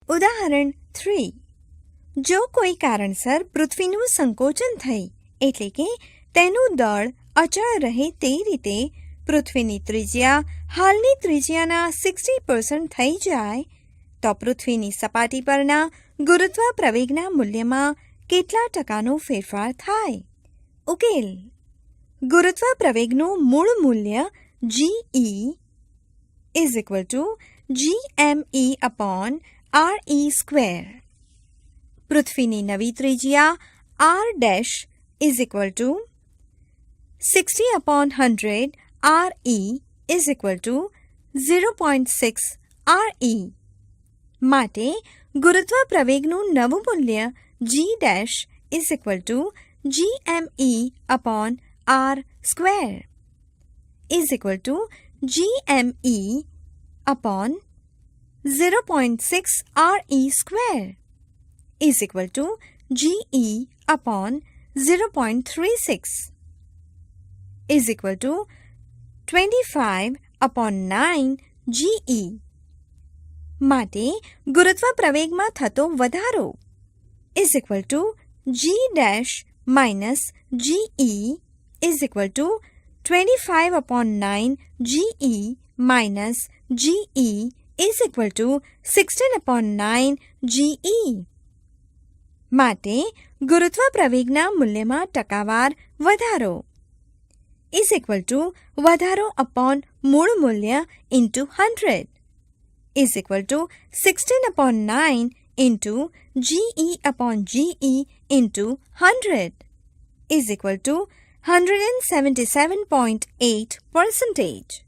ઉદાહરણ 3. જો કોઈ કારણસર પૃથ્વીનું સંકોચન થઈ એટલે કે તેનું દળ અચળ રહે તે રીતે પૃથ્વીની ત્રિજ્યા હાલની ત્રિજ્યાના 60% થઈ જાય તો પૃથ્વીની સપાટી પરના ગુરુત્વ પ્રવેગના મૂલ્યમાં કેટલા ટકાનો ફેરફાર થાય? ઉકેલ. ગુરુત્વ પ્રવેગનું મૂળ મૂલ્ય GE is equal to GME upon RE square. પૃથ્વીની નવી ત્રિજ્યા R dash is equal to 60 upon 100 RE is equal to 0.6 RE. માટે ગુરુત્વ પ્રવેગનું નવું મૂલ્ય G dash is equal to GME upon R square is equal to GME upon 0.6 RE square is equal to GE upon 0.36 is equal to 25 upon 9 GE. માટે ગુરુત્વ પ્રવેગમાં થતો વધારો is equal to G dash minus GE is equal to 25 upon 9 GE minus GE is equal to 16 upon 9 GE. માટે ગુરુત્વ પ્રવેગના મૂલ્યમાં ટકાવાર વધારો is equal to વધારો upon મૂળ મૂલ્ય into 100 is equal to 16 upon 9 into GE upon GE into 100 is equal to 177.8%.